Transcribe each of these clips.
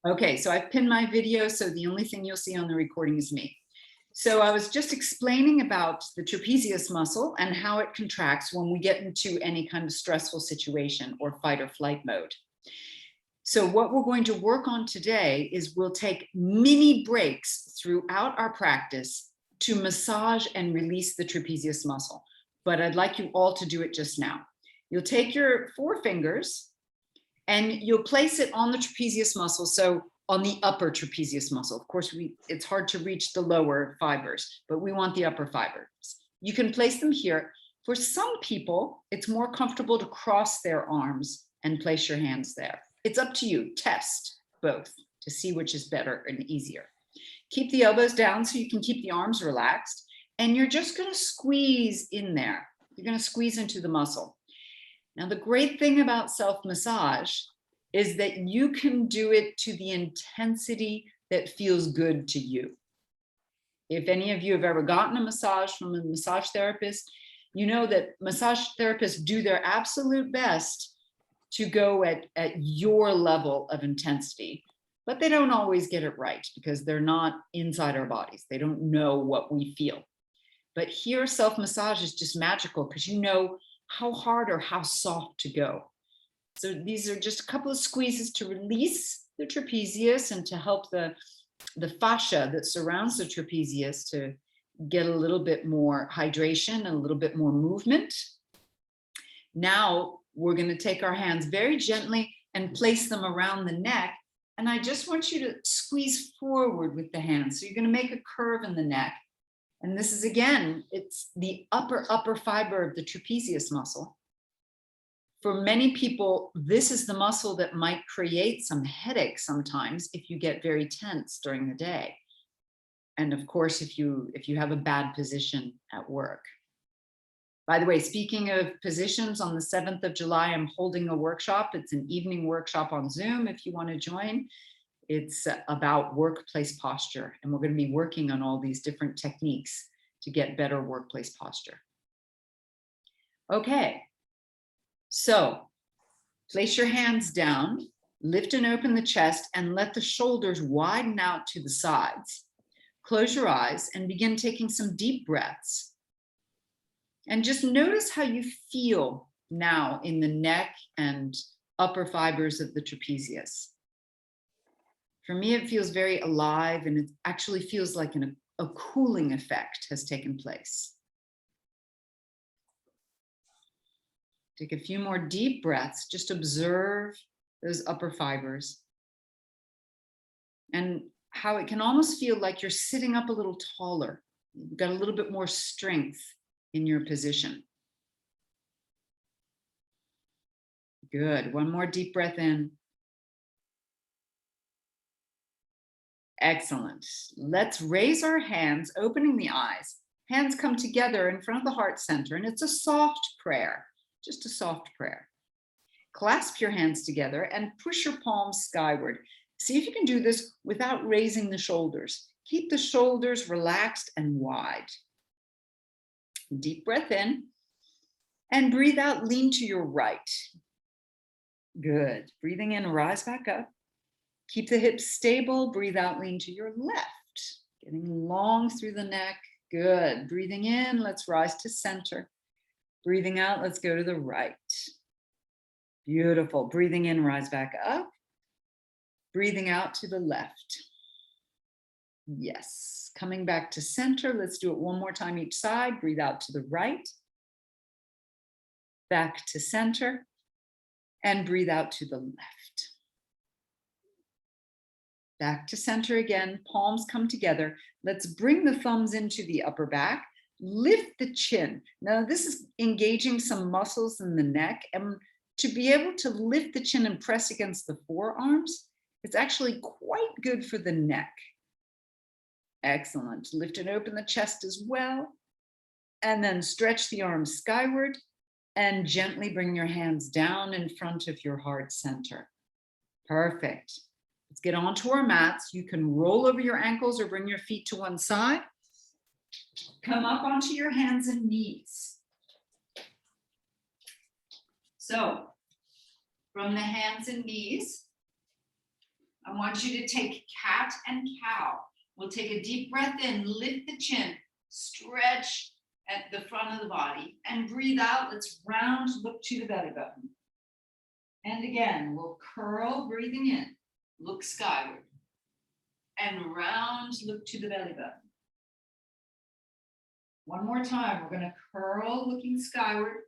Okay, so I've pinned my video, so the only thing you'll see on the recording is me. So I was just explaining about the trapezius muscle and how it contracts when we get into any kind of stressful situation or fight or flight mode. So what we're going to work on today is we'll take mini breaks throughout our practice to massage and release the trapezius muscle. But I'd like you all to do it just now. You'll take your 4 fingers and you'll place it on the trapezius muscle. So on the upper trapezius muscle. Of course, it's hard to reach the lower fibers, but we want the upper fibers. You can place them here. For some people, it's more comfortable to cross their arms and place your hands there. It's up to you. Test both to see which is better and easier. Keep the elbows down so you can keep the arms relaxed. And you're just going to squeeze in there. You're going to squeeze into the muscle. Now, the great thing about self-massage is that you can do it to the intensity that feels good to you. If any of you have ever gotten a massage from a massage therapist, you know that massage therapists do their absolute best to go at your level of intensity, but they don't always get it right because they're not inside our bodies. They don't know what we feel. But here, self-massage is just magical because you know how hard or how soft to go. So these are just a couple of squeezes to release the trapezius and to help the fascia that surrounds the trapezius to get a little bit more hydration and a little bit more movement. Now we're going to take our hands very gently and place them around the neck. And I just want you to squeeze forward with the hands. So you're going to make a curve in the neck. And this is, again, it's the upper fiber of the trapezius muscle. For many people, this is the muscle that might create some headache sometimes if you get very tense during the day. And of course, if you have a bad position at work. By the way, speaking of positions, on the 7th of July, I'm holding a workshop. It's an evening workshop on Zoom if you want to join. It's about workplace posture. And we're going to be working on all these different techniques to get better workplace posture. Okay. So place your hands down, lift and open the chest, and let the shoulders widen out to the sides. Close your eyes and begin taking some deep breaths. And just notice how you feel now in the neck and upper fibers of the trapezius. For me, it feels very alive, and it actually feels like a cooling effect has taken place. Take a few more deep breaths. Just observe those upper fibers and how it can almost feel like you're sitting up a little taller. You've got a little bit more strength in your position. Good. One more deep breath in. Excellent. Let's raise our hands, opening the eyes. Hands come together in front of the heart center, and it's a soft prayer. Just a soft prayer. Clasp your hands together and push your palms skyward. See if you can do this without raising the shoulders. Keep the shoulders relaxed and wide. Deep breath in and breathe out, lean to your right. Good. Breathing in, rise back up. Keep the hips stable. Breathe out, lean to your left. Getting long through the neck. Good. Breathing in, let's rise to center. Breathing out, let's go to the right. Beautiful. Breathing in, rise back up. Breathing out to the left. Yes. Coming back to center. Let's do it one more time each side. Breathe out to the right. Back to center. And breathe out to the left. Back to center again. Palms come together. Let's bring the thumbs into the upper back. Lift the chin. Now, this is engaging some muscles in the neck. And to be able to lift the chin and press against the forearms, it's actually quite good for the neck. Excellent. Lift and open the chest as well. And then stretch the arms skyward and gently bring your hands down in front of your heart center. Perfect. Let's get onto our mats. You can roll over your ankles or bring your feet to one side. Come up onto your hands and knees. So from the hands and knees, I want you to take cat and cow. We'll take a deep breath in, lift the chin, stretch at the front of the body, and breathe out. Let's round, look to the belly button. And again, we'll curl, breathing in, look skyward. And round, look to the belly button. One more time, we're going to curl, looking skyward.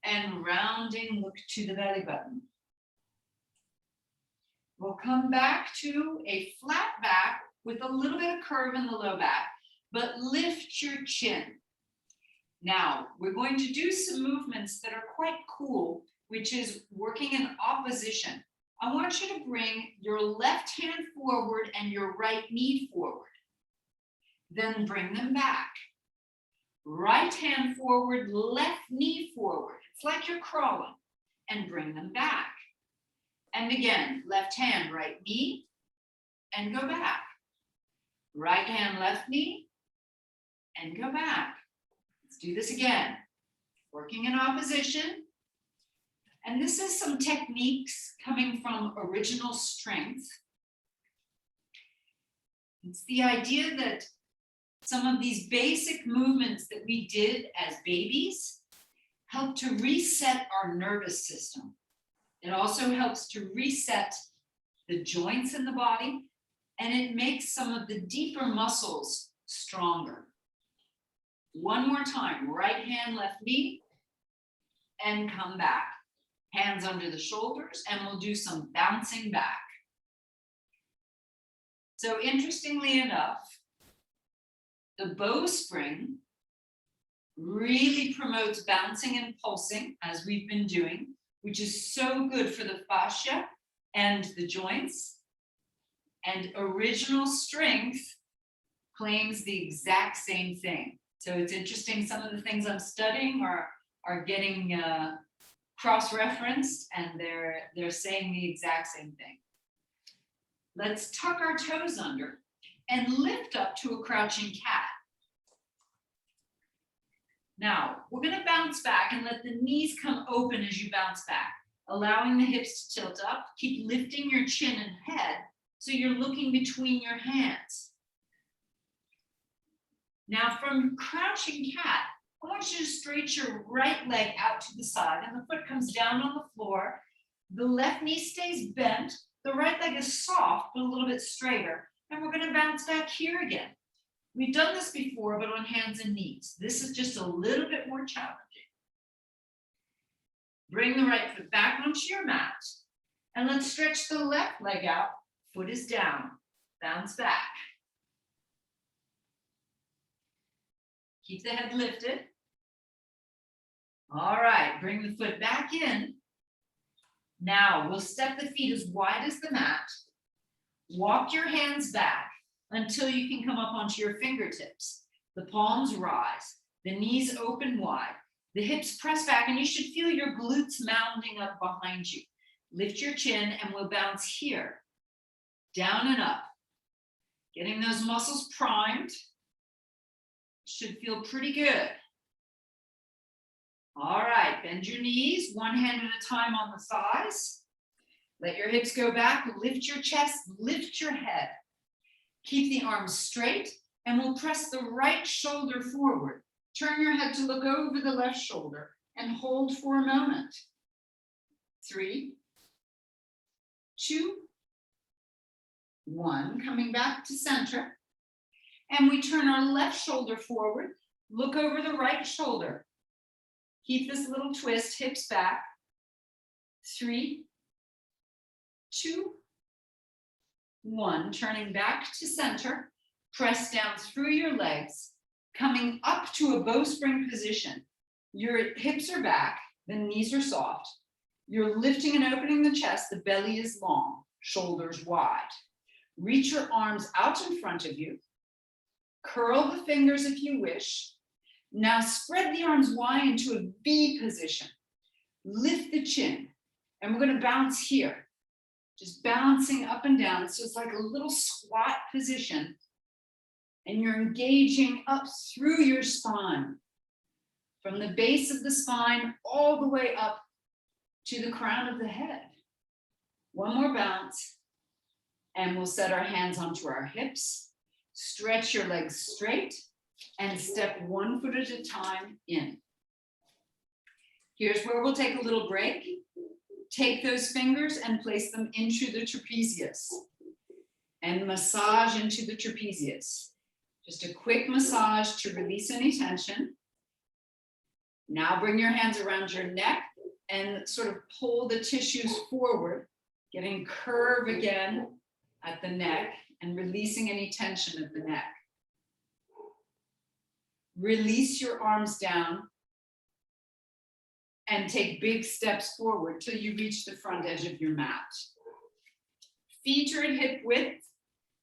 And rounding, look to the belly button. We'll come back to a flat back with a little bit of curve in the low back, but lift your chin. Now, we're going to do some movements that are quite cool, which is working in opposition. I want you to bring your left hand forward and your right knee forward. Then bring them back. Right hand forward, left knee forward. It's like you're crawling. And bring them back. And again, left hand, right knee, and go back. Right hand, left knee, and go back. Let's do this again. Working in opposition. And this is some techniques coming from original strength. It's the idea that some of these basic movements that we did as babies help to reset our nervous system. It also helps to reset the joints in the body, and it makes some of the deeper muscles stronger. One more time, right hand, left knee, and come back. Hands under the shoulders, and we'll do some bouncing back. So interestingly enough, the bowspring really promotes bouncing and pulsing, as we've been doing, which is so good for the fascia and the joints. And original strength claims the exact same thing. So it's interesting, some of the things I'm studying are getting cross-referenced, and they're saying the exact same thing. Let's tuck our toes under and lift up to a crouching cat. Now, we're going to bounce back and let the knees come open as you bounce back, allowing the hips to tilt up. Keep lifting your chin and head so you're looking between your hands. Now, from crouching cat, I want you to straight your right leg out to the side, and the foot comes down on the floor. The left knee stays bent. The right leg is soft, but a little bit straighter. And we're going to bounce back here again. We've done this before, but on hands and knees. This is just a little bit more challenging. Bring the right foot back onto your mat, and let's stretch the left leg out. Foot is down. Bounce back. Keep the head lifted. All right, bring the foot back in. Now we'll step the feet as wide as the mat. Walk your hands back until you can come up onto your fingertips. The palms rise, the knees open wide, the hips press back, and you should feel your glutes mounding up behind you. Lift your chin and we'll bounce here, down and up. Getting those muscles primed. Should feel pretty good. All right, bend your knees, one hand at a time on the thighs. Let your hips go back, lift your chest, lift your head. Keep the arms straight, and we'll press the right shoulder forward. Turn your head to look over the left shoulder and hold for a moment. 3, 2, 1. Coming back to center. And we turn our left shoulder forward, look over the right shoulder. Keep this little twist, hips back. 3, 2, 1. Turning back to center. Press down through your legs, coming up to a bowspring position. Your hips are back, the knees are soft. You're lifting and opening the chest, the belly is long, shoulders wide. Reach your arms out in front of you. Curl the fingers if you wish. Now spread the arms wide into a V position. Lift the chin, and we're going to bounce here. Just bouncing up and down. So it's like a little squat position, and you're engaging up through your spine, from the base of the spine all the way up to the crown of the head. One more bounce. And we'll set our hands onto our hips. Stretch your legs straight and step 1 foot at a time in. Here's where we'll take a little break. Take those fingers and place them into the trapezius and massage into the trapezius. Just a quick massage to release any tension. Now bring your hands around your neck and sort of pull the tissues forward, getting curve again at the neck and releasing any tension at the neck. Release your arms down and take big steps forward till you reach the front edge of your mat. Feet are at hip width,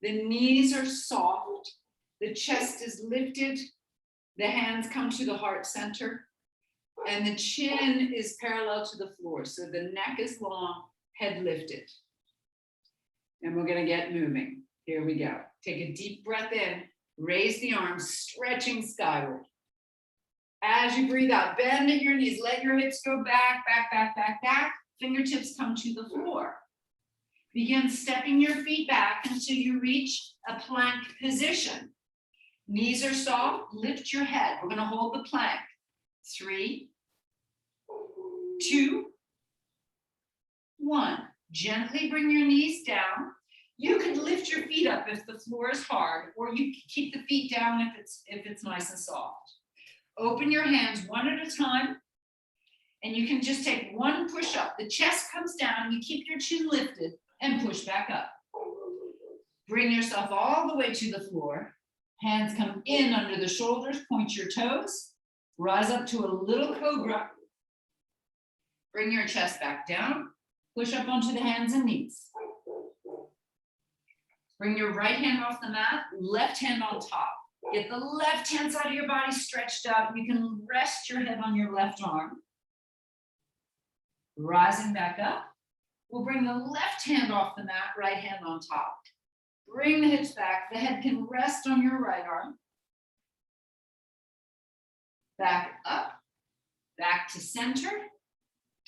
the knees are soft, the chest is lifted, the hands come to the heart center, and the chin is parallel to the floor. So the neck is long, head lifted. And we're gonna get moving. Here we go. Take a deep breath in, raise the arms, stretching skyward. As you breathe out, bend at your knees, let your hips go back, back, back, back, back. Fingertips come to the floor. Begin stepping your feet back until you reach a plank position. Knees are soft, lift your head. We're gonna hold the plank. 3, 2, 1. Gently bring your knees down. You can lift your feet up if the floor is hard, or you can keep the feet down if it's nice and soft. Open your hands 1 at a time, and you can just take 1 push up. The chest comes down, you keep your chin lifted and push back up. Bring yourself all the way to the floor. Hands come in under the shoulders, point your toes, rise up to a little cobra. Bring your chest back down, push up onto the hands and knees. Bring your right hand off the mat, left hand on top. Get the left hand side of your body stretched out. You can rest your head on your left arm. Rising back up. We'll bring the left hand off the mat, right hand on top. Bring the hips back. The head can rest on your right arm. Back up, back to center.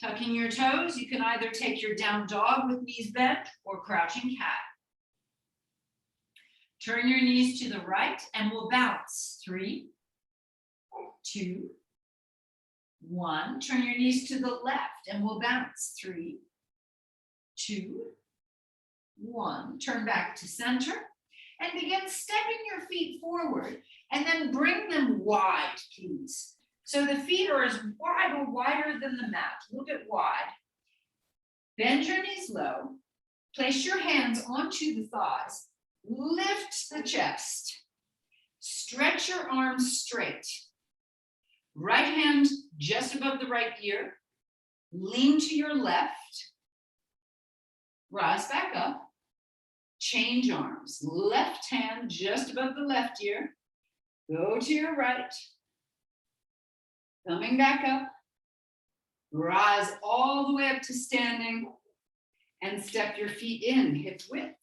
Tucking your toes. You can either take your down dog with knees bent or crouching cat. Turn your knees to the right and we'll bounce. 3, 2, 1. Turn your knees to the left and we'll bounce. 3, 2, 1. Turn back to center and begin stepping your feet forward and then bring them wide, please. So the feet are as wide or wider than the mat, a little bit wide. Bend your knees low. Place your hands onto the thighs. Lift the chest. Stretch your arms straight. Right hand just above the right ear. Lean to your left. Rise back up. Change arms. Left hand just above the left ear. Go to your right. Coming back up. Rise all the way up to standing and step your feet in, hip width.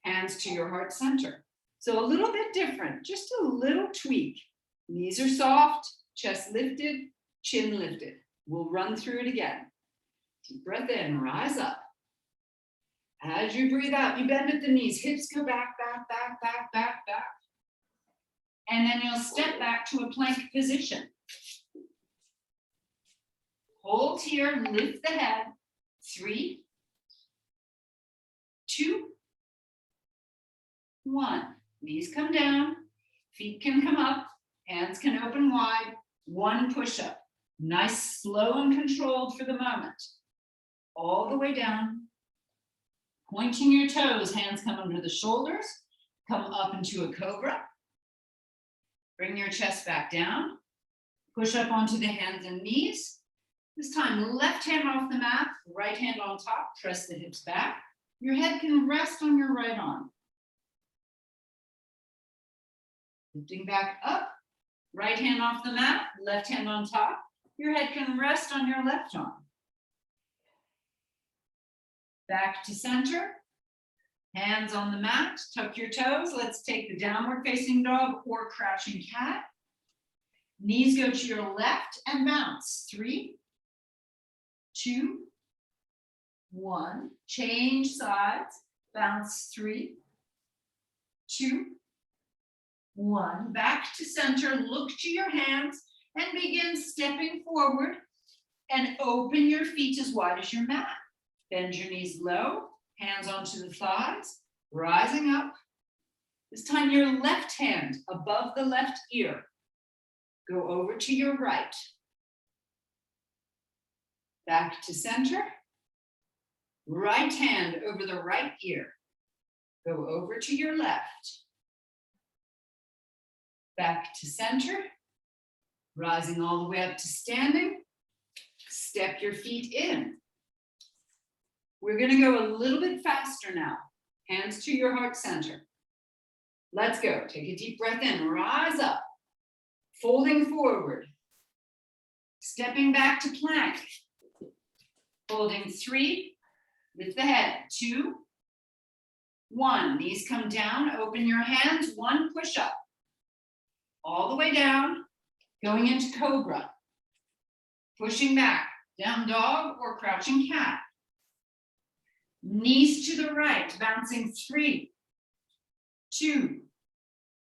Hands to your heart center. So a little bit different, just a little tweak. Knees are soft, chest lifted, chin lifted. We'll run through it again. Deep breath in, rise up. As you breathe out, you bend at the knees, hips go back, back, back, back, back, back. And then you'll step back to a plank position. Hold here, lift the head. 3, 2, 1. Knees come down, feet can come up, hands can open wide. 1 push-up. Nice, slow and controlled for the moment. All the way down. Pointing your toes, hands come under the shoulders. Come up into a cobra. Bring your chest back down. Push up onto the hands and knees. This time, left hand off the mat, right hand on top. Press the hips back. Your head can rest on your right arm. Lifting back up, right hand off the mat, left hand on top. Your head can rest on your left arm. Back to center, hands on the mat, tuck your toes. Let's take the downward facing dog or crouching cat. Knees go to your left and bounce. 3, 2, 1, change sides, bounce 3, 2, 1, back to center, look to your hands and begin stepping forward and open your feet as wide as your mat. Bend your knees low, hands onto the thighs, rising up. This time your left hand above the left ear. Go over to your right. Back to center. Right hand over the right ear. Go over to your left. Back to center. Rising all the way up to standing. Step your feet in. We're going to go a little bit faster now. Hands to your heart center. Let's go. Take a deep breath in. Rise up. Folding forward. Stepping back to plank. Holding 3. Lift the head. 2, 1. Knees come down. Open your hands. 1 push up. All the way down. Going into cobra. Pushing back. Down dog or crouching cat. Knees to the right. Bouncing 3, 2,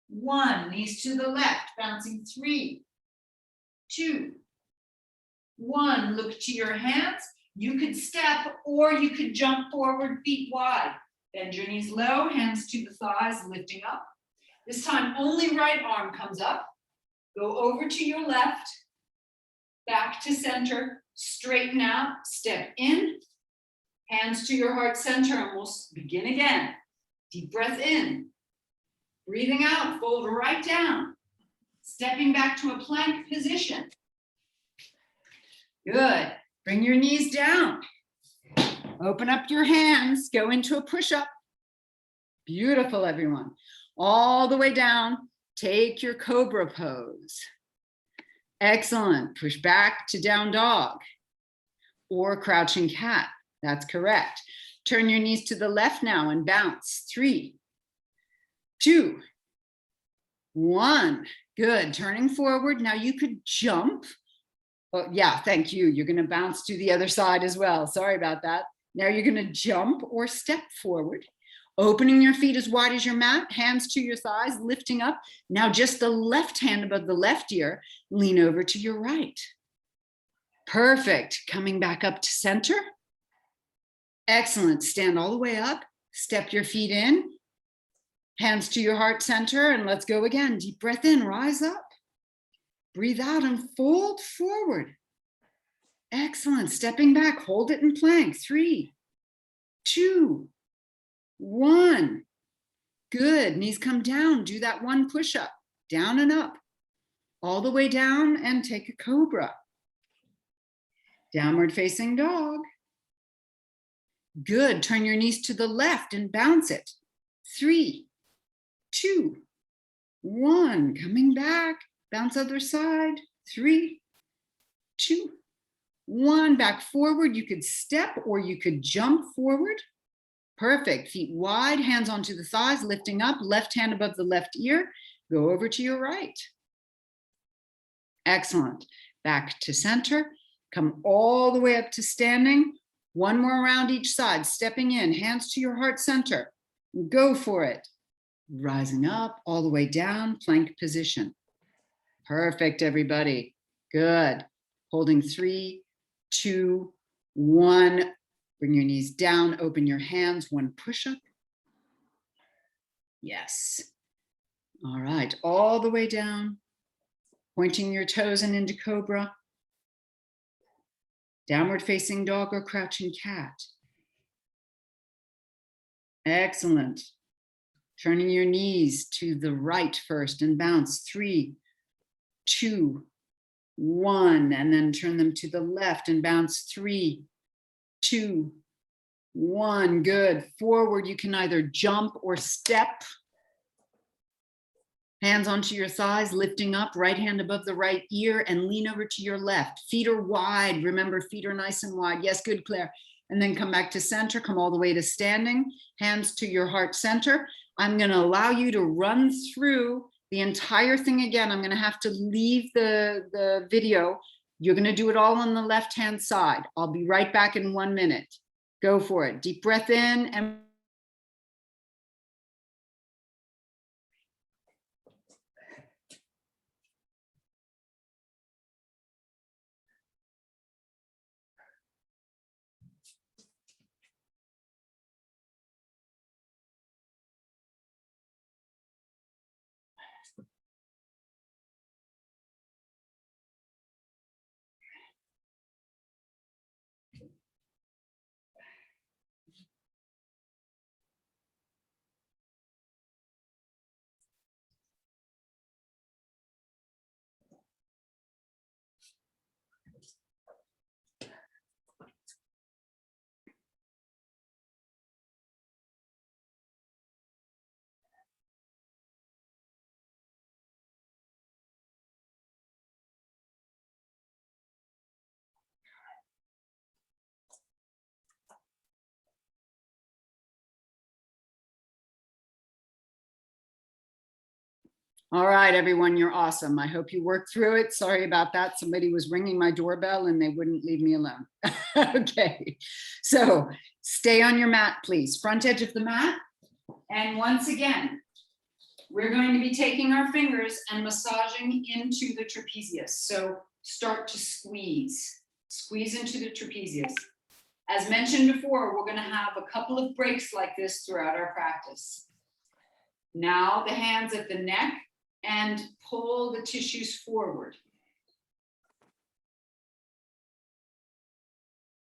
1. Knees to the left. Bouncing 3, 2, 1. Look to your hands. You could step or you could jump forward, feet wide. Bend your knees low, hands to the thighs, lifting up. This time, only right arm comes up. Go over to your left, back to center, straighten out, step in, hands to your heart center, and we'll begin again. Deep breath in. Breathing out, fold right down. Stepping back to a plank position. Good. Bring your knees down. Open up your hands. Go into a push-up. Beautiful, everyone. All the way down. Take your cobra pose. Excellent. Push back to down dog or crouching cat. That's correct. Turn your knees to the left now and bounce. 3, 2, 1. Good. Turning forward. Now you could jump. Oh, yeah, thank you. You're going to bounce to the other side as well. Sorry about that. Now you're going to jump or step forward. Opening your feet as wide as your mat, hands to your thighs, lifting up. Now just the left hand above the left ear, lean over to your right. Perfect. Coming back up to center. Excellent. Stand all the way up. Step your feet in. Hands to your heart center, and let's go again. Deep breath in, rise up. Breathe out and fold forward. Excellent. Stepping back, hold it in plank. 3, 2, 1. Good. Knees come down. Do that 1 push-up. Down and up. All the way down and take a cobra. Downward facing dog. Good. Turn your knees to the left and bounce it. 3, 2, 1. Coming back. Bounce other side. 3, 2, 1. Back forward. You could step or you could jump forward. Perfect. Feet wide, hands onto the thighs, lifting up, left hand above the left ear. Go over to your right. Excellent. Back to center. Come all the way up to standing. 1 more round each side, stepping in, hands to your heart center. Go for it. Rising up, all the way down, plank position. Perfect, everybody. Good. Holding 3, 2, 1. Bring your knees down, open your hands, 1 push-up. Yes. All right, all the way down, pointing your toes and into cobra. Downward facing dog or crouching cat. Excellent. Turning your knees to the right first and bounce. 3, 2, 1. And then turn them to the left and bounce. 3, 2, 1. Good. Forward, you can either jump or step. Hands onto your thighs, lifting up, right hand above the right ear, and lean over to your left. Feet are wide. Remember, feet are nice and wide. Yes, good, Claire. And then come back to center, come all the way to standing, hands to your heart center. I'm going to allow you to run through the entire thing again. I'm going to have to leave the video. You're going to do it all on the left-hand side. I'll be right back in 1 minute. Go for it. Deep breath in and all right, everyone, you're awesome. I hope you worked through it. Sorry about that. Somebody was ringing my doorbell and they wouldn't leave me alone. Okay, so stay on your mat, please. Front edge of the mat. And once again, we're going to be taking our fingers and massaging into the trapezius. So start to squeeze into the trapezius. As mentioned before, we're going to have a couple of breaks like this throughout our practice. Now the hands at the neck and pull the tissues forward.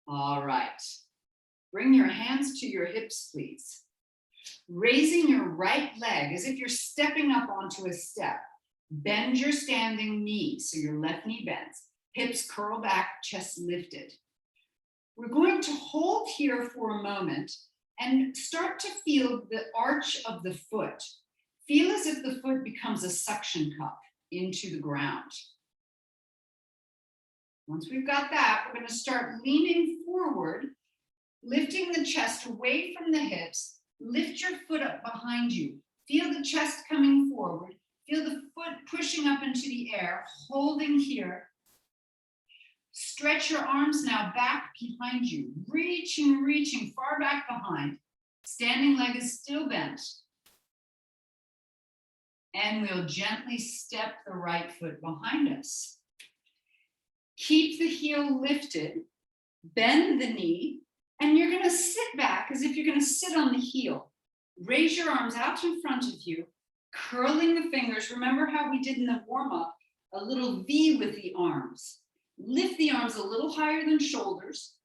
All right. Bring your hands to your hips, please. Raising your right leg as if you're stepping up onto a step. Bend your standing knee, so your left knee bends. Hips curl back, chest lifted. We're going to hold here for a moment and start to feel the arch of the foot. Feel as if the foot becomes a suction cup into the ground. Once we've got that, we're going to start leaning forward, lifting the chest away from the hips. Lift your foot up behind you. Feel the chest coming forward. Feel the foot pushing up into the air, holding here. Stretch your arms now back behind you, reaching far back behind. Standing leg is still bent. And we'll gently step the right foot behind us. Keep the heel lifted, bend the knee, and you're going to sit back as if you're going to sit on the heel. Raise your arms out in front of you, curling the fingers. Remember how we did in the warm-up, a little V with the arms. Lift the arms a little higher than shoulders,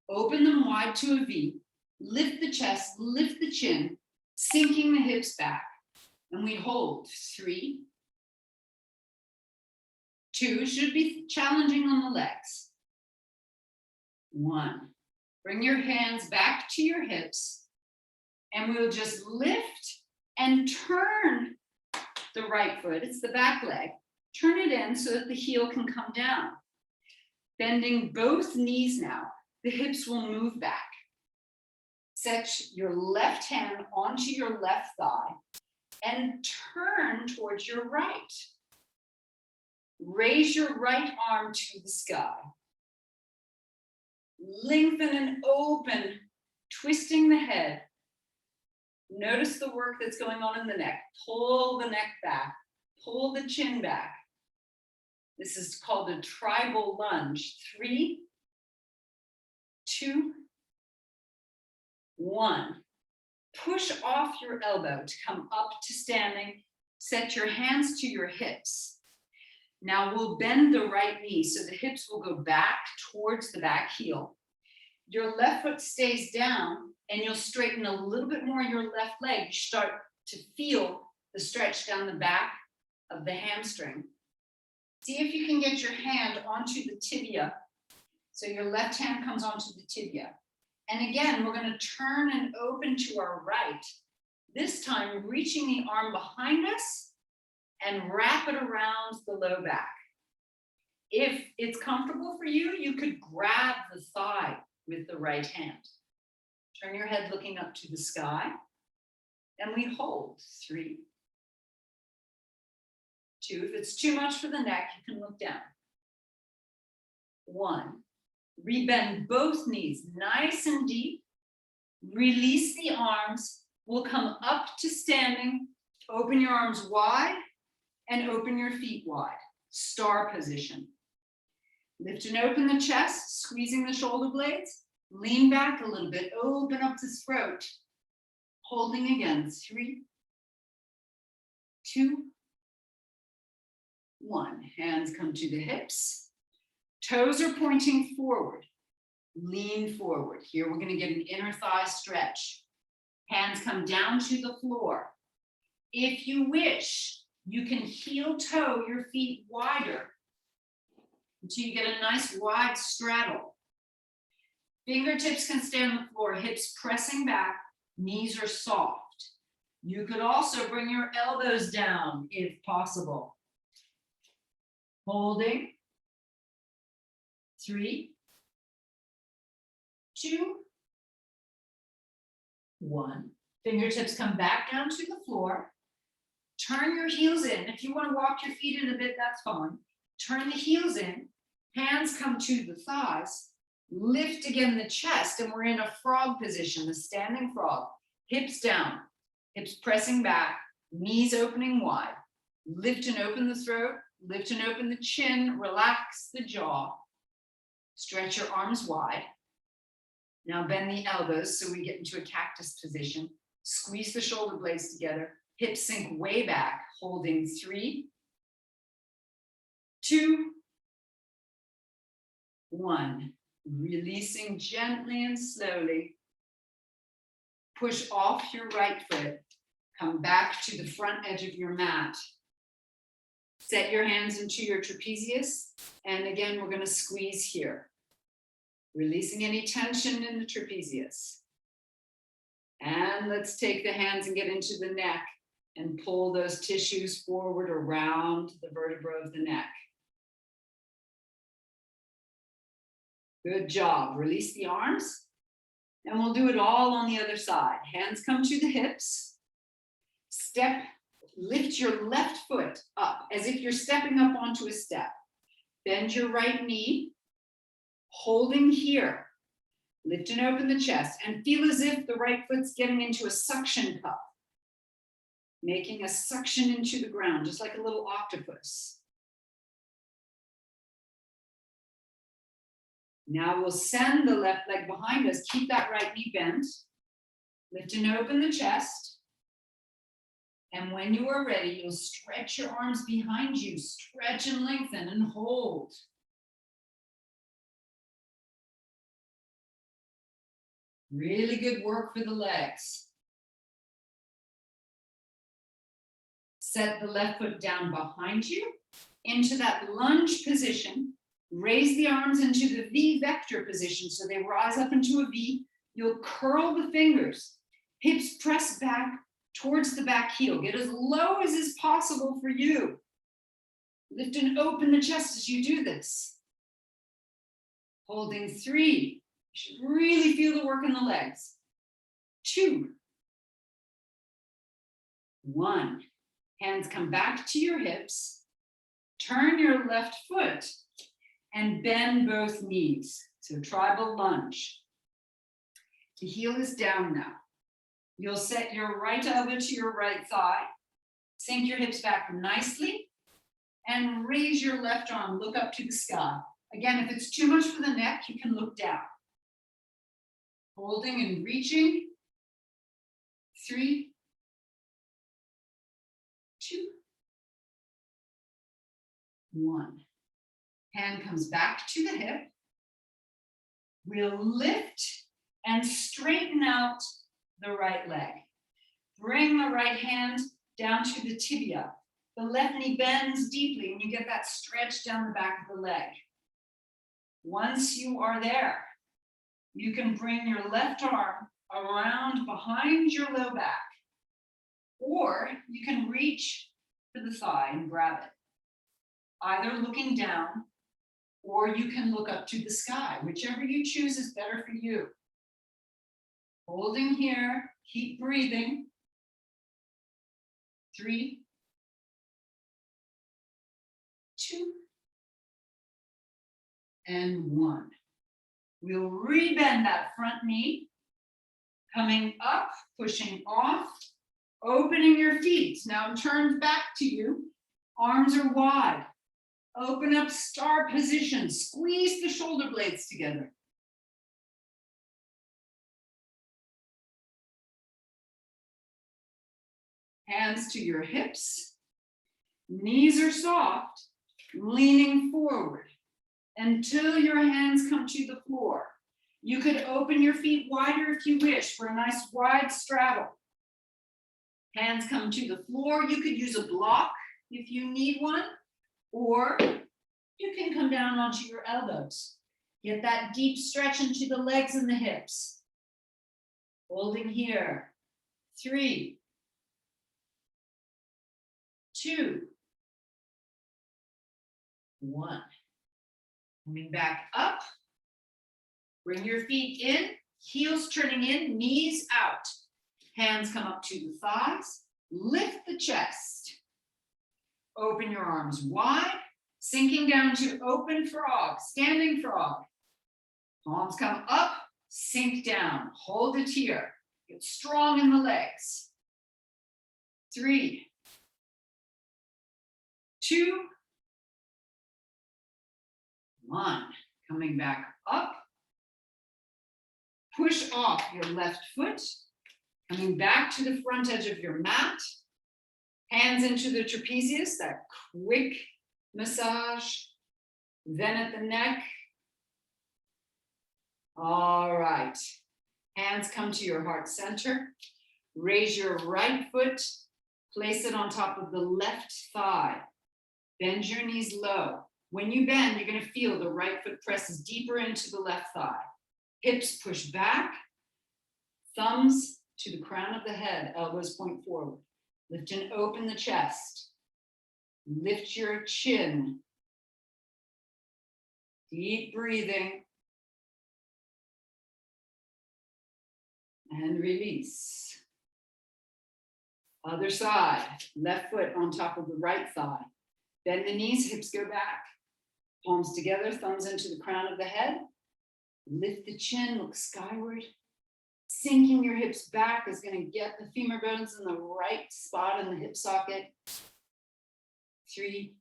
open them wide to a V, lift the chest, lift the chin, sinking the hips back. And we hold 3, 2, should be challenging on the legs. 1. Bring your hands back to your hips and we'll just lift and turn the right foot. It's the back leg. Turn it in so that the heel can come down. Bending both knees now, the hips will move back. Set your left hand onto your left thigh and turn towards your right. Raise your right arm to the sky. Lengthen and open, twisting the head. Notice the work that's going on in the neck. Pull the neck back, pull the chin back. This is called a tribal lunge. 3, 2, 1. Push off your elbow to come up to standing. Set your hands to your hips. Now we'll bend the right knee so the hips will go back towards the back heel. Your left foot stays down and you'll straighten a little bit more your left leg. You start to feel the stretch down the back of the hamstring. See if you can get your hand onto the tibia. So your left hand comes onto the tibia. And again, we're going to turn and open to our right. This time, reaching the arm behind us and wrap it around the low back. If it's comfortable for you, you could grab the thigh with the right hand. Turn your head looking up to the sky. And we hold 3, 2. If it's too much for the neck, you can look down. 1. Rebend both knees nice and deep. Release the arms. We'll come up to standing. Open your arms wide and open your feet wide. Star position. Lift and open the chest, squeezing the shoulder blades. Lean back a little bit. Open up the throat. Holding again. 3, 2, 1. Hands come to the hips. Toes are pointing forward. Lean forward. Here we're going to get an inner thigh stretch. Hands come down to the floor. If you wish, you can heel toe your feet wider until you get a nice wide straddle. Fingertips can stay on the floor, hips pressing back, knees are soft. You could also bring your elbows down if possible. Holding. 3, 2, 1. Fingertips come back down to the floor. Turn your heels in. If you want to walk your feet in a bit, that's fine. Turn the heels in. Hands come to the thighs. Lift again the chest, and we're in a frog position, the standing frog. Hips down, hips pressing back, knees opening wide. Lift and open the throat. Lift and open the chin. Relax the jaw. Stretch your arms wide. Now bend the elbows so we get into a cactus position. Squeeze the shoulder blades together. Hips sink way back, holding 3, 2, 1. Releasing gently and slowly. Push off your right foot. Come back to the front edge of your mat. Set your hands into your trapezius. And again, we're going to squeeze here. Releasing any tension in the trapezius. And let's take the hands and get into the neck and pull those tissues forward around the vertebra of the neck. Good job. Release the arms. And we'll do it all on the other side. Hands come to the hips. Lift your left foot up as if you're stepping up onto a step. Bend your right knee, holding here. Lift and open the chest and feel as if the right foot's getting into a suction cup. Making a suction into the ground, just like a little octopus. Now we'll send the left leg behind us. Keep that right knee bent. Lift and open the chest. And when you are ready, you'll stretch your arms behind you. Stretch and lengthen and hold. Really good work for the legs. Set the left foot down behind you into that lunge position. Raise the arms into the V vector position so they rise up into a V. You'll curl the fingers. Hips press back towards the back heel. Get as low as is possible for you. Lift and open the chest as you do this. Holding 3. You should really feel the work in the legs. 2, 1. Hands come back to your hips. Turn your left foot and bend both knees. So tribal lunge. The heel is down now. You'll set your right elbow to your right thigh. Sink your hips back nicely and raise your left arm. Look up to the sky. Again, if it's too much for the neck, you can look down. Holding and reaching. 3, 2, 1. Hand comes back to the hip. We'll lift and straighten out the right leg. Bring the right hand down to the tibia. The left knee bends deeply and you get that stretch down the back of the leg. Once you are there, you can bring your left arm around behind your low back, or you can reach for the thigh and grab it. Either looking down, or you can look up to the sky. Whichever you choose is better for you. Holding here, keep breathing. 3, 2, and 1. We'll rebend that front knee. Coming up, pushing off, opening your feet. Now turned back to you. Arms are wide. Open up star position. Squeeze the shoulder blades together. Hands to your hips. Knees are soft, leaning forward until your hands come to the floor. You could open your feet wider if you wish for a nice wide straddle. Hands come to the floor. You could use a block if you need one, or you can come down onto your elbows. Get that deep stretch into the legs and the hips. Holding here. 3, 2, 1. Coming back up. Bring your feet in, heels turning in, knees out. Hands come up to the thighs. Lift the chest. Open your arms wide, sinking down to open frog, standing frog. Palms come up, sink down. Hold it here. Get strong in the legs. 3, 2, 1. Coming back up. Push off your left foot. Coming back to the front edge of your mat. Hands into the trapezius, that quick massage. Then at the neck. All right. Hands come to your heart center. Raise your right foot. Place it on top of the left thigh. Bend your knees low. When you bend, you're going to feel the right foot presses deeper into the left thigh. Hips push back. Thumbs to the crown of the head. Elbows point forward. Lift and open the chest. Lift your chin. Deep breathing. And release. Other side. Left foot on top of the right thigh. Bend the knees, hips go back. Palms together, thumbs into the crown of the head. Lift the chin, look skyward. Sinking your hips back is going to get the femur bones in the right spot in the hip socket. 3,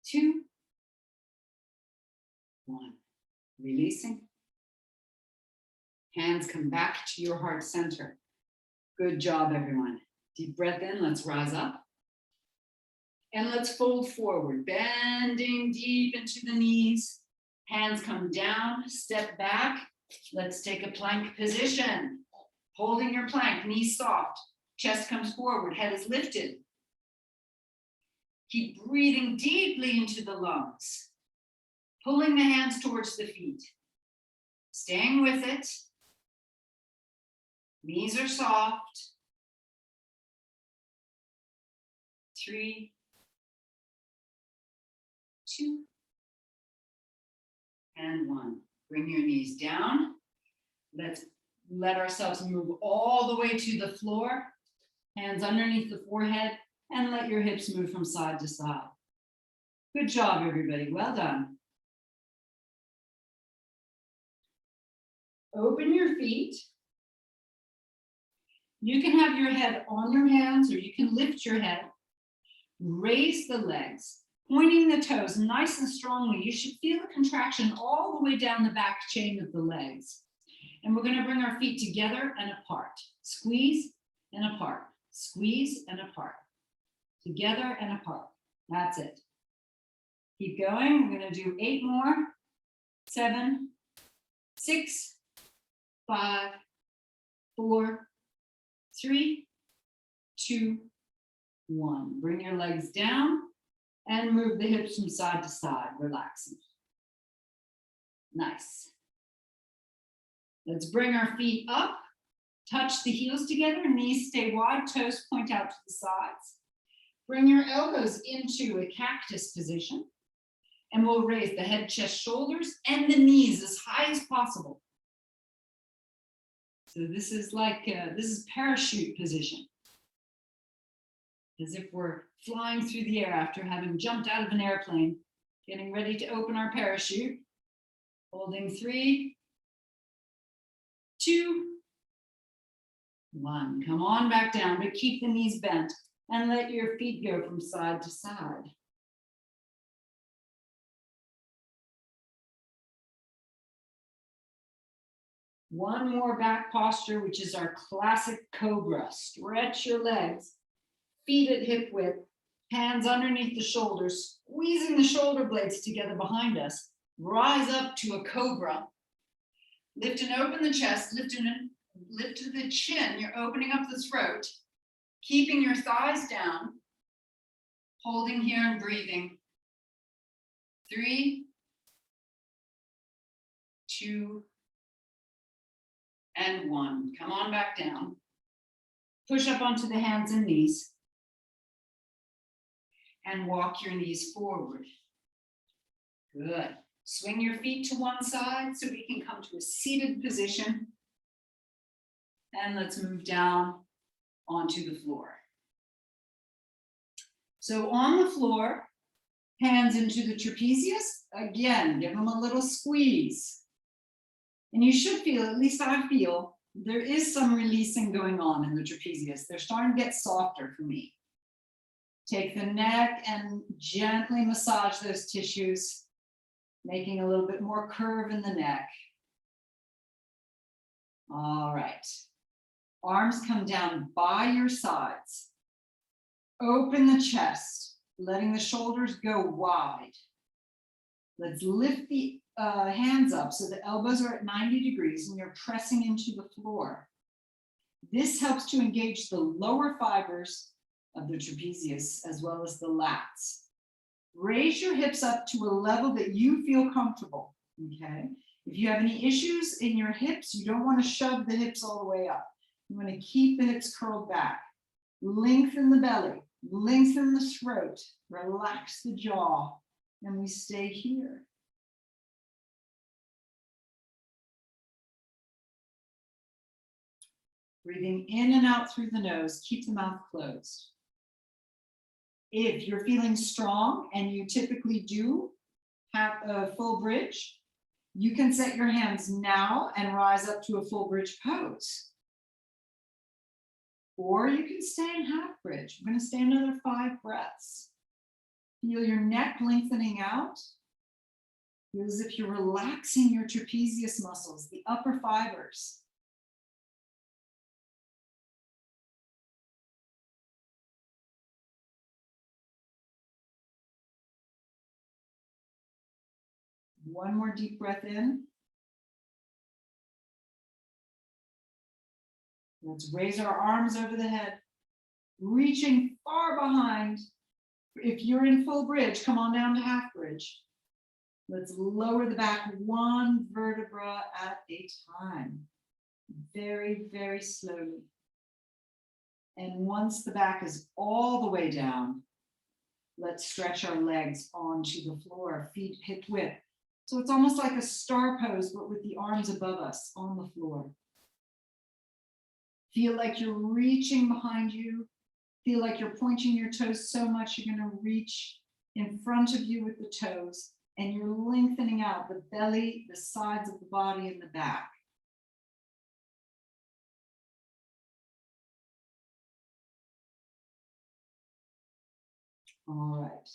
2, 1. Releasing. Hands come back to your heart center. Good job, everyone. Deep breath in, let's rise up. And let's fold forward, bending deep into the knees. Hands come down, step back. Let's take a plank position. Holding your plank, knees soft. Chest comes forward, head is lifted. Keep breathing deeply into the lungs. Pulling the hands towards the feet. Staying with it. Knees are soft. 3, 2, and 1. Bring your knees down. Let's let ourselves move all the way to the floor. Hands underneath the forehead, and let your hips move from side to side. Good job, everybody. Well done. Open your feet. You can have your head on your hands, or you can lift your head. Raise the legs, pointing the toes nice and strongly. You should feel the contraction all the way down the back chain of the legs. And we're going to bring our feet together and apart. Squeeze and apart. Squeeze and apart. Together and apart. That's it. Keep going. We're going to do 8 more. 7, 6, 5, 4, 3, 2, 1. Bring your legs down and move the hips from side to side, relaxing. Nice. Let's bring our feet up, touch the heels together, knees stay wide, toes point out to the sides. Bring your elbows into a cactus position, and we'll raise the head, chest, shoulders, and the knees as high as possible. So this is like, this is parachute position. As if we're flying through the air after having jumped out of an airplane, getting ready to open our parachute. Holding 3, 2, 1. Come on back down, but keep the knees bent and let your feet go from side to side. One more back posture, which is our classic cobra. Stretch your legs, feet at hip width, hands underneath the shoulders, squeezing the shoulder blades together behind us. Rise up to a cobra. Lift and open the chest, lift to the chin. You're opening up the throat, keeping your thighs down, holding here and breathing. 3, 2, and 1. Come on back down. Push up onto the hands and knees. And walk your knees forward. Good. Swing your feet to one side so we can come to a seated position. And let's move down onto the floor. So on the floor, hands into the trapezius. Again, give them a little squeeze. And you should feel, at least I feel, there is some releasing going on in the trapezius. They're starting to get softer for me. Take the neck and gently massage those tissues, making a little bit more curve in the neck. All right. Arms come down by your sides. Open the chest, letting the shoulders go wide. Let's lift the hands up so the elbows are at 90 degrees and you're pressing into the floor. This helps to engage the lower fibers of the trapezius as well as the lats. Raise your hips up to a level that you feel comfortable, okay? If you have any issues in your hips, you don't want to shove the hips all the way up. You want to keep the hips curled back. Lengthen the belly, lengthen the throat, relax the jaw, and we stay here. Breathing in and out through the nose, keep the mouth closed. If you're feeling strong, and you typically do have a full bridge, you can set your hands now and rise up to a full bridge pose. Or you can stay in half bridge. We're going to stay another 5 breaths. Feel your neck lengthening out. Feel as if you're relaxing your trapezius muscles, the upper fibers. One more deep breath in. Let's raise our arms over the head, reaching far behind. If you're in full bridge, come on down to half bridge. Let's lower the back one vertebra at a time. Very, very slowly. And once the back is all the way down, let's stretch our legs onto the floor, feet hip width. So it's almost like a star pose, but with the arms above us on the floor. Feel like you're reaching behind you. Feel like you're pointing your toes so much you're going to reach in front of you with the toes, and you're lengthening out the belly, the sides of the body, and the back. All right.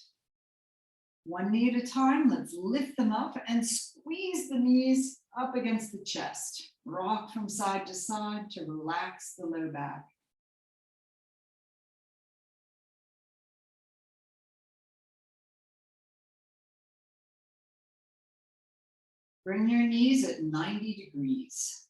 One knee at a time, let's lift them up and squeeze the knees up against the chest. Rock from side to side to relax the low back. Bring your knees at 90 degrees.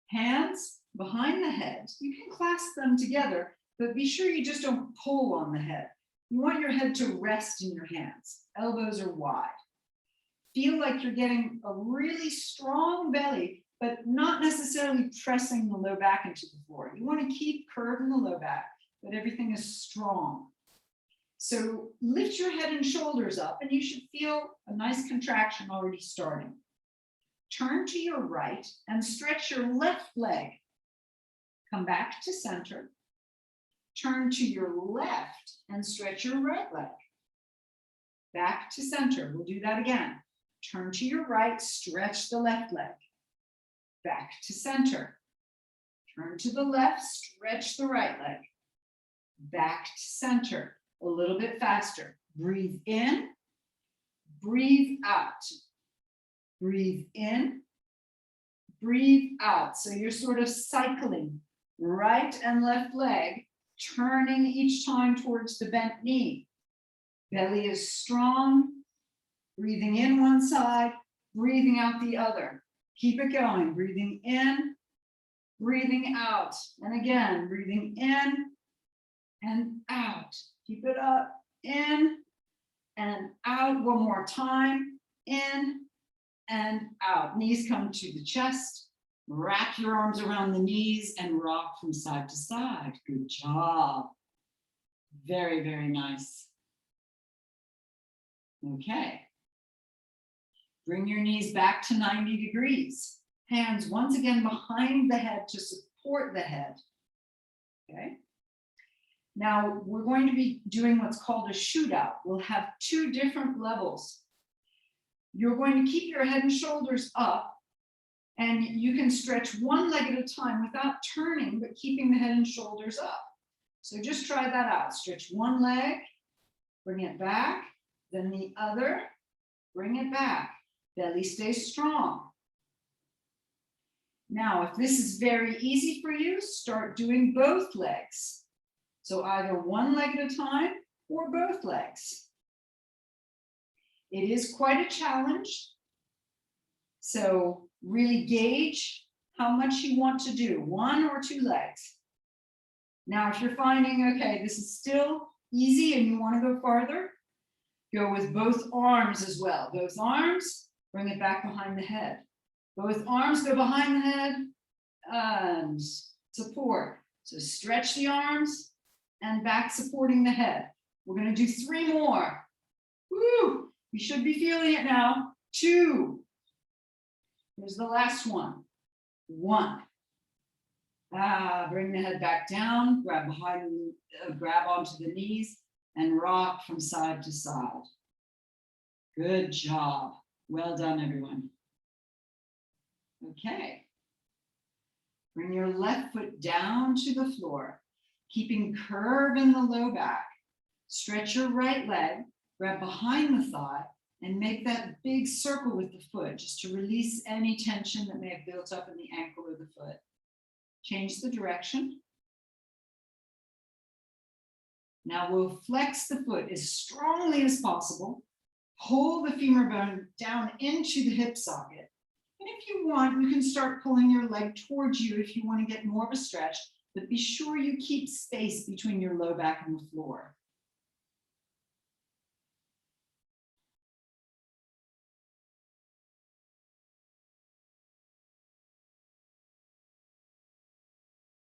Hands behind the head. You can clasp them together, but be sure you just don't pull on the head. You want your head to rest in your hands. Elbows are wide. Feel like you're getting a really strong belly, but not necessarily pressing the low back into the floor. You want to keep curve in the low back, but everything is strong. So lift your head and shoulders up, and you should feel a nice contraction already starting. Turn to your right and stretch your left leg. Come back to center. Turn to your left and stretch your right leg. Back to center. We'll do that again. Turn to your right, stretch the left leg. back to center. Turn to the left, stretch the right leg. Back to center, a little bit faster. Breathe in, breathe out. Breathe in, breathe out. So you're sort of cycling right and left leg, turning each time towards the bent knee. Belly is strong, breathing in one side, breathing out the other. Keep it going, breathing in, breathing out. And again, breathing in and out. Keep it up, in and out. One more time, in and out. Knees come to the chest. Wrap your arms around the knees and rock from side to side. Good job. Very, very nice. Okay. Bring your knees back to 90 degrees. Hands once again behind the head to support the head. Okay. Now we're going to be doing what's called a shootout. We'll have two different levels. You're going to keep your head and shoulders up, and you can stretch one leg at a time without turning, but keeping the head and shoulders up. So just try that out. Stretch one leg, bring it back, then the other, bring it back. Belly stays strong. Now, if this is very easy for you, start doing both legs. So either one leg at a time or both legs. It is quite a challenge. So really gauge how much you want to do, one or two legs. Now, if you're finding, okay, this is still easy and you want to go farther, go with both arms as well. Both arms, bring it back behind the head. Both arms go behind the head and support. So stretch the arms and back supporting the head. We're going to do 3 more. Woo! You should be feeling it now. 2. Here's the last one. 1. Bring the head back down, grab onto the knees and rock from side to side. Good job. Well done, everyone. Okay. Bring your left foot down to the floor, keeping curve in the low back. Stretch your right leg, grab behind the thigh, and make that big circle with the foot just to release any tension that may have built up in the ankle or the foot. Change the direction. Now we'll flex the foot as strongly as possible. Pull the femur bone down into the hip socket. And if you want, you can start pulling your leg towards you if you want to get more of a stretch, but be sure you keep space between your low back and the floor.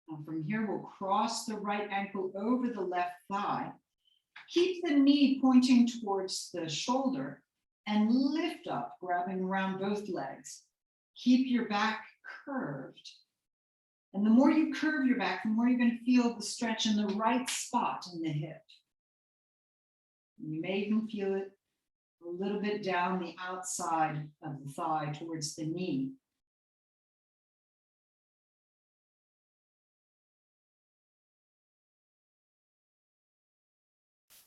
Now from here, we'll cross the right ankle over the left thigh. Keep the knee pointing towards the shoulder and lift up, grabbing around both legs. Keep your back curved. And the more you curve your back, the more you're going to feel the stretch in the right spot in the hip. You may even feel it a little bit down the outside of the thigh towards the knee.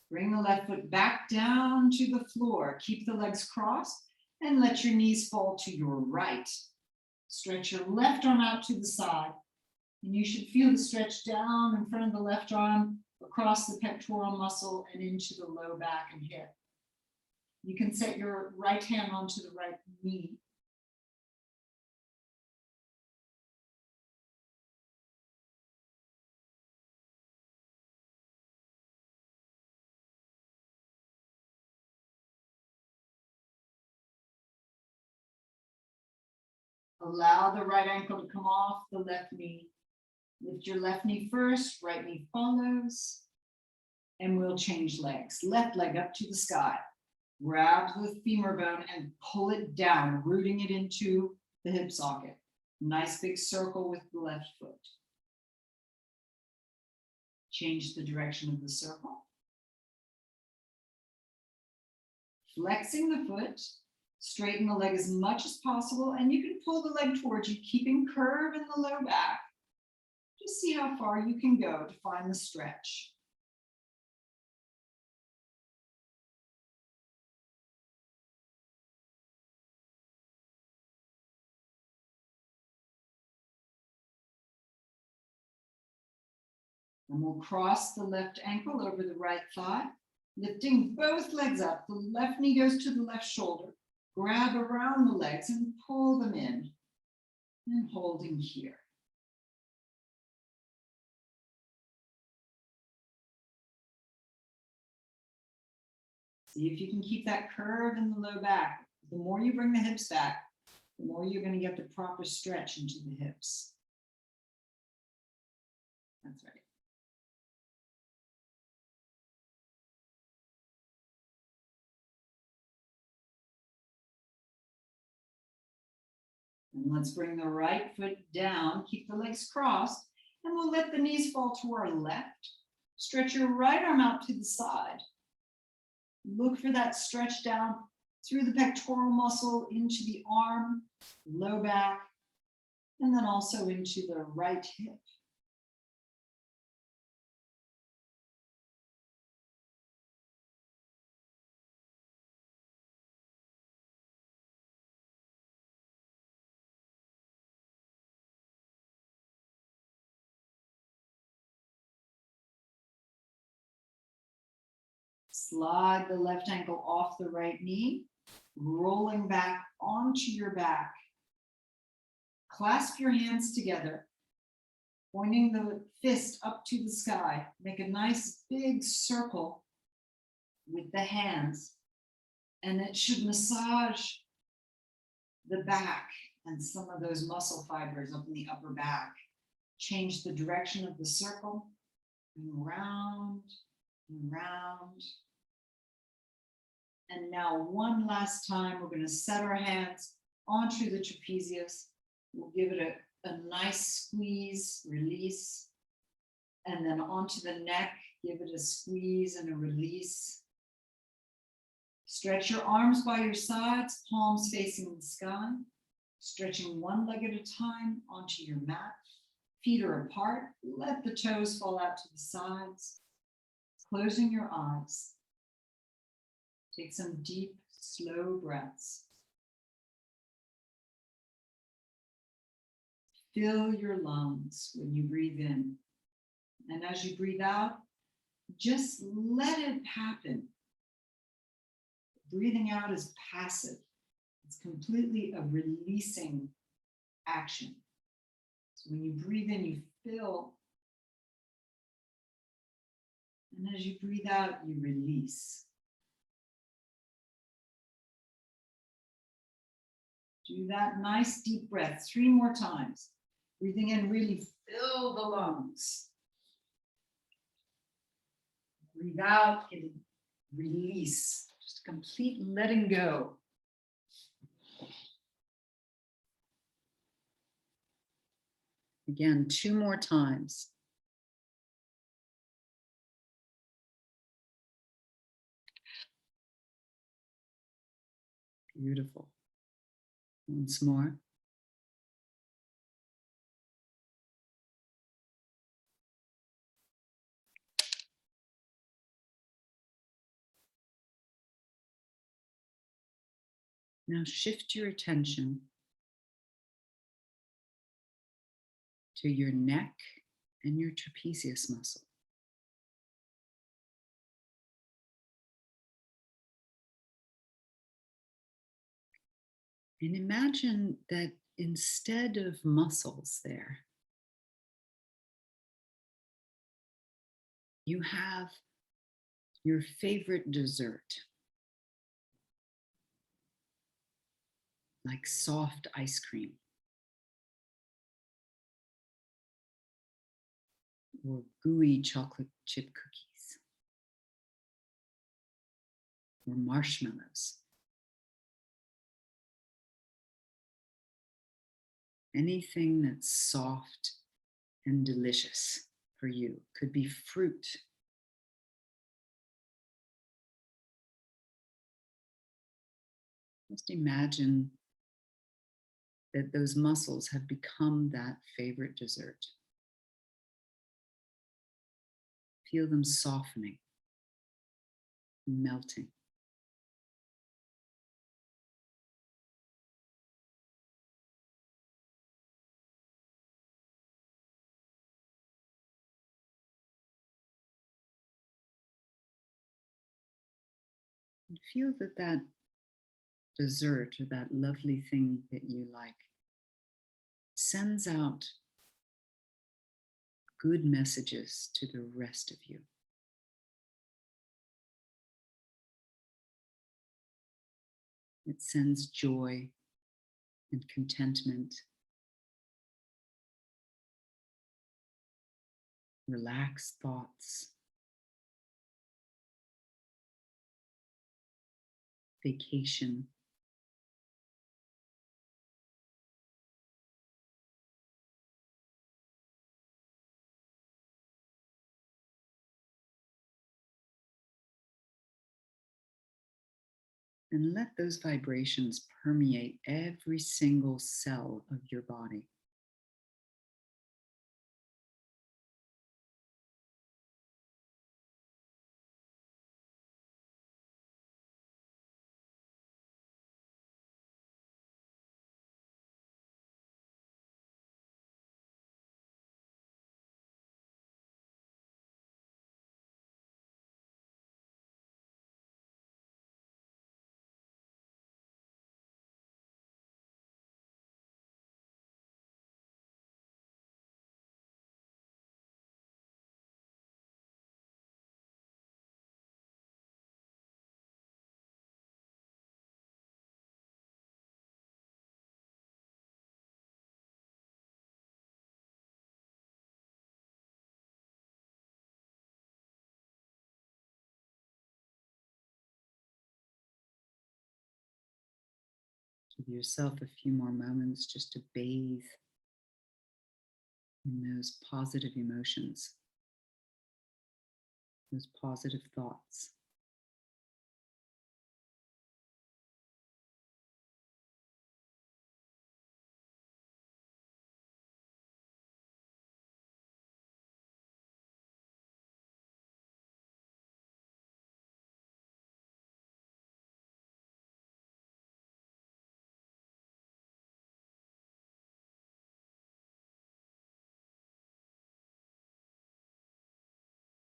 Bring the left foot back down to the floor. Keep the legs crossed and let your knees fall to your right. Stretch your left arm out to the side. And you should feel the stretch down in front of the left arm, across the pectoral muscle and into the low back and hip. You can set your right hand onto the right knee. Allow the right ankle to come off the left knee. Lift your left knee first, right knee follows, and we'll change legs. Left leg up to the sky. Grab the femur bone and pull it down, rooting it into the hip socket. Nice big circle with the left foot. Change the direction of the circle. Flexing the foot, Straighten the leg as much as possible, and you can pull the leg towards you, keeping curve in the low back. Just see how far you can go to find the stretch. And we'll cross the left ankle over the right thigh, lifting both legs up. The left knee goes to the left shoulder. Grab around the legs and pull them in, and holding here. See if you can keep that curve in the low back. The more you bring the hips back, the more you're going to get the proper stretch into the hips. That's right. And let's bring the right foot down, keep the legs crossed, and we'll let the knees fall to our left. Stretch your right arm out to the side. Look for that stretch down through the pectoral muscle into the arm, low back, and then also into the right hip. Slide the left ankle off the right knee, rolling back onto your back. Clasp your hands together, pointing the fist up to the sky. Make a nice big circle with the hands, and it should massage the back and some of those muscle fibers up in the upper back. Change the direction of the circle, and round and round. And now one last time, we're going to set our hands onto the trapezius. We'll give it a nice squeeze, release, and then onto the neck, give it a squeeze and a release. Stretch your arms by your sides, palms facing the sky, stretching one leg at a time onto your mat. Feet are apart, let the toes fall out to the sides, closing your eyes. Take some deep, slow breaths. Fill your lungs when you breathe in. And as you breathe out, just let it happen. Breathing out is passive. It's completely a releasing action. So when you breathe in, you fill. And as you breathe out, you release. Do that nice deep breath 3 more times. Breathing in, really fill the lungs. Breathe out and release. Just complete letting go. Again, 2 more times. Beautiful. Once more. Now shift your attention to your neck and your trapezius muscle. And imagine that instead of muscles there, you have your favorite dessert, like soft ice cream or gooey chocolate chip cookies or marshmallows. Anything that's soft and delicious for you. Could be fruit. Just imagine that those muscles have become that favorite dessert. Feel them softening, melting. And feel that that dessert or that lovely thing that you like sends out good messages to the rest of you. It sends joy and contentment, relaxed thoughts, vacation. And let those vibrations permeate every single cell of your body. Give yourself a few more moments just to bathe in those positive emotions, those positive thoughts.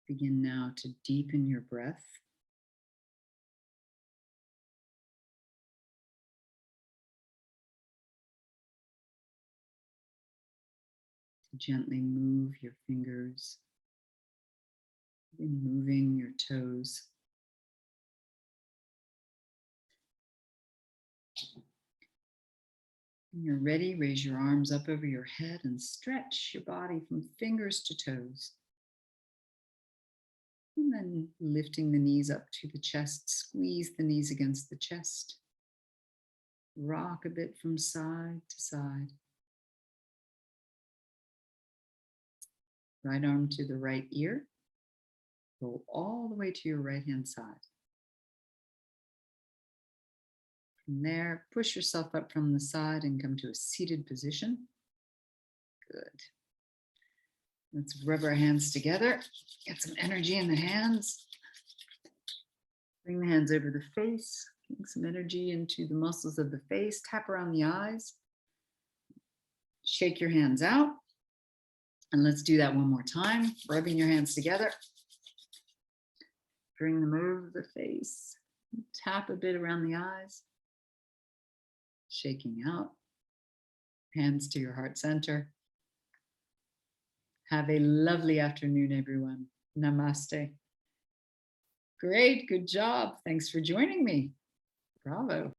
Begin now to deepen your breath. To gently move your fingers, and moving your toes. When you're ready, raise your arms up over your head and stretch your body from fingers to toes. And then lifting the knees up to the chest, squeeze the knees against the chest. Rock a bit from side to side. Right arm to the right ear. Go all the way to your right hand side. From there, push yourself up from the side and come to a seated position. Good. Let's rub our hands together. Get some energy in the hands. Bring the hands over the face. Bring some energy into the muscles of the face. Tap around the eyes. Shake your hands out. And let's do that one more time. Rubbing your hands together. Bring them over the face. Tap a bit around the eyes. Shaking out. Hands to your heart center. Have a lovely afternoon, everyone. Namaste. Great, good job. Thanks for joining me. Bravo.